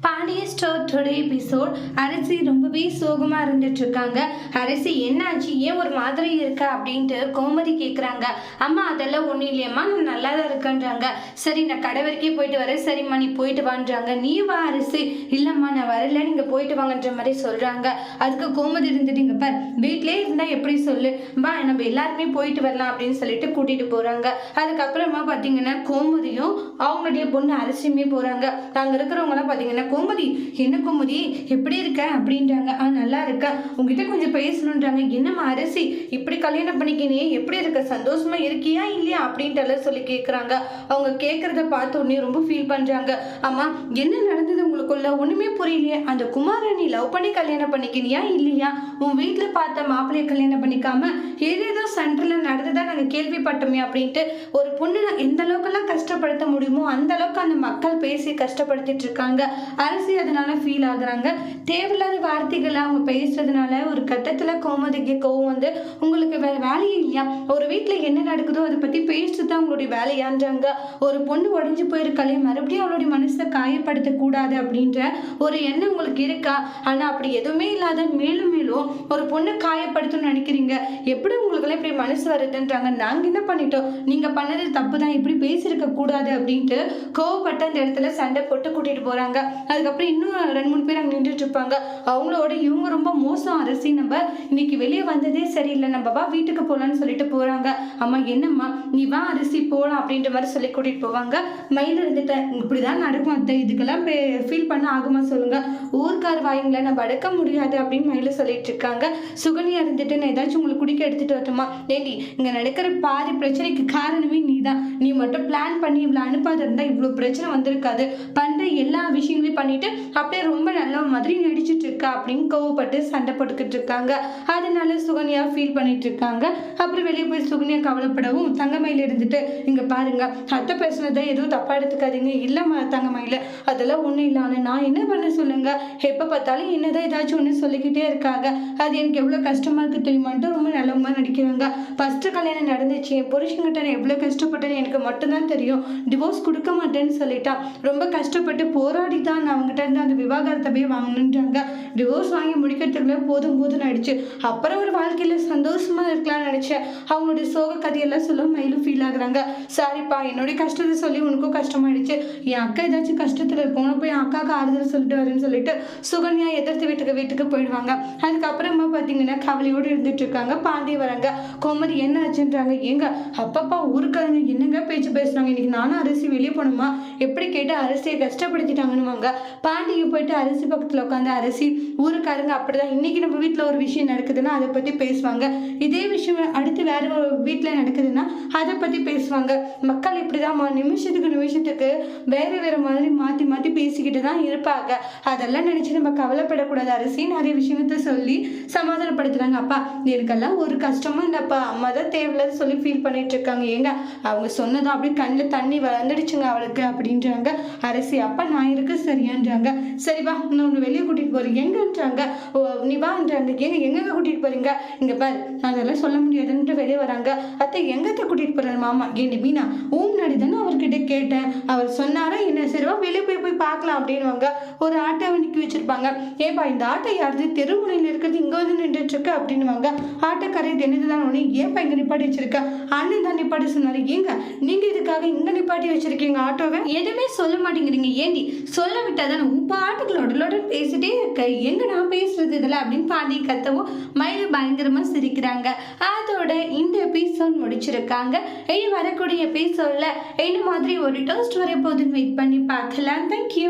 Pandya store today episode. Arasi ரொம்பவே சோகமா இருந்துட்டு இருக்காங்க. அரசி என்னாச்சு, ஏன் ஒரு மாதிரி இருக்கா அப்படின்ட்டு கோமதி கேட்குறாங்க. அம்மா அதெல்லாம் ஒன்றும் இல்லையம்மா, நான் நல்லா தான் இருக்கேன்றாங்க. சரி நான் கடை வரைக்கும் போயிட்டு வரேன், சரிம்மா நீ போயிட்டு வான்றாங்க. நீ வா அரசி. இல்லைம்மா நான் வரல, நீங்கள் போயிட்டு வாங்கன்ற மாதிரி சொல்கிறாங்க. அதுக்கு கோமதி இருந்துட்டு இங்க பார், வீட்டிலே இருந்தால் எப்படி சொல்லு, வா நம்ம எல்லாருமே போயிட்டு வரலாம் அப்படின்னு சொல்லிட்டு கூட்டிகிட்டு போகிறாங்க. அதுக்கப்புறமா பார்த்தீங்கன்னா கோமதியும் அவங்களுடைய பொண்ணு அரசியுமே போகிறாங்க. அங்கே இருக்கிறவங்களாம் பார்த்தீங்கன்னா கோமதி, என்ன கோமதி எப்படி இருக்க அப்படின்றாங்க. நல்லா இருக்க, உங்ககிட்ட கொஞ்சம் பேசணுன்றாங்க. என்னம்மா அரசி இப்படி கல்யாணம் பண்ணிக்கினே எப்படி இருக்க, சந்தோஷமா இருக்கியா இல்லையா அப்படின்ட்டு சொல்லி கேட்குறாங்க. அவங்க கேட்கறத பார்த்த உடனே ரொம்ப ஃபீல் பண்றாங்க. அம்மா என்ன நடந்தது உங்களுக்குள்ள, ஒண்ணுமே புரியலையே. அந்த குமாரை நீ லவ் பண்ணி கல்யாணம் பண்ணிக்கினியா இல்லையா, உன் வீட்டில் பார்த்த மாப்பிள்ளைய கல்யாணம் பண்ணிக்காம ஏதேதோ சென்டர்ல நடந்ததா நாங்கள் கேள்விப்பட்டோமே அப்படின்ட்டு ஒரு பொண்ணு எந்த அளவுக்குலாம் கஷ்டப்படுத்த முடியுமோ அந்த அளவுக்கு அந்த மக்கள் பேசி கஷ்டப்படுத்திட்டு இருக்காங்க. அரசி அதனால ஃபீல் ஆகுறாங்க. தேவையில்லாத வார்த்தைகளை அவங்க பேசுறதுனால ஒரு கட்டத்துல கோமதிக்கு கோவம் வந்து, உங்களுக்கு வேற வேலையே இல்லையா, ஒரு வீட்டில் என்ன நடக்குதோ அதை பத்தி பேசுதான் உங்களுடைய வேலையான்றாங்க. ஒரு பொண்ணு உடஞ்சி போயிருக்காளே, மறுபடியும் அவளுடைய மனசை காயப்படுத்த கூடாது அப்படின்ற ஒரு எண்ணம் உங்களுக்கு இருக்கா? ஆனா அப்படி எதுவுமே இல்லாத மேலும் மேலும் ஒரு பொண்ணு காயப்படுத்தணும்னு நினைக்கிறீங்க. எப்படி உங்களுக்கெல்லாம் இப்படி மனசு வருதுன்றாங்க. நாங்க என்ன பண்ணிட்டோம், நீங்க பண்ணது தப்பு தான், இப்படி பேசியிருக்க கூடாது அப்படின்ட்டு கோவப்பட்ட அந்த இடத்துல சண்டை போட்டு கூட்டிட்டு போறாங்க. அதுக்கப்புறம் இன்னும் 2-3 பேர் அங்கே நின்றுட்டு இருப்பாங்க. அவங்களோட இவங்க ரொம்ப மோசம் அரசி, நம்ம இன்னைக்கு வெளியே வந்ததே சரியில்லை, நம்ம வா வீட்டுக்கு போகலான்னு சொல்லிட்டு போறாங்க. அம்மா என்னம்மா நீ வா அரசி போகலாம் அப்படின்ற மாதிரி சொல்லி கூட்டிட்டு போவாங்க. மயில் இருந்துட்டேன், இப்படிதான் நடக்கும் அத்தை, இதுக்கெல்லாம் ஃபீல் பண்ண ஆகுமா சொல்லுங்க, ஊர்க்கார் வாயுங்களை நம்ம அடக்க முடியாது அப்படின்னு மயில சொல்லிட்டு இருக்காங்க. சுகன்யா இருந்துட்டு நான் ஏதாச்சும் உங்களுக்கு குடிக்க எடுத்துட்டு வரட்டுமா, ஏண்டி இங்க நடக்கிற பாதி பிரச்சனைக்கு காரணமே நீ தான், நீ மட்டும் பிளான் பண்ணி இவ்வளவு அனுப்பாத இருந்தா இவ்வளவு பிரச்சனை வந்திருக்காது, பண்ற எல்லா விஷயங்களையும் பண்ணிட்டு அப்படியே ரொம்ப நல்ல மாதிரி நடிச்சிட்டு இருக்கா அப்படின்னு கோவப்பட்டு சண்டை போட்டுக்கிட்டு இருக்காங்க. அதனால சுகன்யா ஃபீல் பண்ணிட்டு இருக்காங்க. அப்புறம் வெளியே போய் சுகன்யா கவலைப்படவும் தங்கமயில இருந்துட்டு, இங்க பாருங்க அத்தை பேசுனதை எதுவும் தப்பா எடுத்துக்காதீங்க, இல்லம்மா தங்கமயில அதெல்லாம் ஒண்ணும் இல்லை, ஆனா நான் என்ன பண்ண சொல்லுங்க, எப்ப பார்த்தாலும் என்னதான் ஏதாச்சும் ஒண்ணு சொல்லிக்கிட்டே இருக்காங்க, அது எனக்கு எவ்வளவு கஷ்டமா இருக்கு தெரியுமான்ட்டு ரொம்ப நல்லவங்க நடிக்கிறாங்க. ஃபர்ஸ்ட் கல்யாணம் நடந்துச்சு, என் புருஷன்கிட்ட நான் எவ்வளவு கஷ்டப்பட்டேன்னு எனக்கு மட்டும்தான் தெரியும், டிவோர்ஸ் கொடுக்க மாட்டேன்னு சொல்லிட்டான், ரொம்ப கஷ்டப்பட்டு போராடி தான் நான் அவங்ககிட்ட இருந்து அந்த விவாகரத்தை போய் வாங்கணுன்றாங்க. டிவோர்ஸ் வாங்கி முடிக்கிறதுக்குள்ள போதும் போதும் ஆயிடுச்சு, அப்புறம் ஒரு வாழ்க்கையில சந்தோஷமா இருக்கலாம்னு நினைச்சேன். அவங்களுடைய சோக கதையெல்லாம் சொல்ல மயிலும் ஃபீல் ஆகுறாங்க. சாரிப்பா என்னுடைய கஷ்டத்தை சொல்லி உனக்கும் கஷ்டமாயிடுச்சு, என் அக்கா ஏதாச்சும் கஷ்டத்துல இருக்கோம் போய் அக்காவுக்கு ஆறுதல் சொல்லிட்டு வரேன்னு சொல்லிட்டு சுகன்யா எதிர்த்து வீட்டுக்கு போயிடுவாங்க. அதுக்கப்புறமா பார்த்தீங்கன்னா கவலையோடு இருந்துட்டு இருக்காங்க. பாண்டி வராங்க. கோமதி என்ன ஆச்சுன்றாங்க. எங்க அப்பப்பா ஊருக்காரங்க என்னங்க பேச்சு பேசுறாங்க, இன்னைக்கு நானும் அரசி வெளியே போனோமா எப்படி கேட்டு அரசியை கஷ்டப்படுத்திட்டாங்கன்னுவாங்க. பாண்டியும் போயிட்டு அரசி பக்கத்துல உட்காந்து, அரசி ஊருக்காரங்க அப்படிதான், இன்னைக்கு நம்ம வீட்டுல ஒரு விஷயம் நடக்குதுன்னா அதை பத்தி பேசுவாங்க, இதே விஷயம் அடுத்து வேற ஒரு வீட்டுல நடக்குதுன்னா அதை பத்தி பேசுவாங்க. மக்கள் இப்படிதான் நிமிஷத்துக்கு வேற மாதிரி மாத்தி மாத்தி பேசிக்கிட்டு தான் இருப்பாங்க, அதெல்லாம் நினைச்சு நம்ம கவலைப்படக்கூடாது அரசி, நிறைய விஷயத்த சொல்லி சமாதானப்படுத்துறாங்க. அப்பா எனக்கெல்லாம் ஒரு கஷ்டமும் இல்லப்பா, அம்மா தான் தேவையில்லாத சொல்லி ஃபீல் பண்ணிட்டு இருக்காங்க, ஏங்க அவங்க சொன்னதும் அப்படியே கண்ணில் தண்ணி வந்துடுச்சுங்க அவளுக்கு அப்படின்றாங்க. அரசி அப்பா நான் இருக்க சரியான்றாங்க. சரி வா நான் உன்னை வெளியே கூட்டிட்டு போறேன் எங்கன்றாங்க. நீ வான்றாங்க. எங்க கூட்டிட்டு போறீங்க, இங்க பாரு அதெல்லாம் சொல்ல முடியாதுன்ட்டு வெளியே வராங்க. அத்தை எங்கத்தை கூட்டிட்டு போறாரு மாமா, ஏண்டி மீனா முன்னாடி தானே அவர்கிட்ட கேட்டேன், அவர் சொன்னாரா என்ன, சரிவா வெளியே போய் பார்க்கலாம் அப்படின்வாங்க. ஒரு ஆட்டோவை நிற்க வச்சிருப்பாங்க. ஏப்பா இந்த ஆட்டோ யாருது, தெருமுனையில் இருக்கிறது இங்க வந்து நின்றுட்டு இருக்கு அப்படின்வாங்க. ஆட்டோக்காரை இது என்னதுதான் ஒன்று, ஏப்பா இங்க நிப்பாட்டி வச்சிருக்க, அண்ணன் தான் நிப்பாட்டி சொன்னாரு, ஏங்க நீங்க இதுக்காக இங்க நிப்பாட்டி வச்சிருக்கீங்க ஆட்டோவை, எதுவுமே சொல்ல மாட்டேங்கிறீங்க, ஏண்டி சொல்ல விட்டாதானே உன் பாட்டுகளோட பேசிட்டே இருக்க, எங்க நான் பேசுறது இதெல்லாம் அப்படின்னு பாண்டி கத்தவும் மயில பயங்கரமா சிரிக்கிறாங்க. அதோட இந்த எபிசோட் முடிச்சிருக்காங்க. இனி வரக்கூடிய எபிசோட்ல என்ன மாதிரி ஒரு டோஸ்ட் வர போதுன்னு வெயிட் பண்ணி பார்க்கலாம். தேங்க்யூ.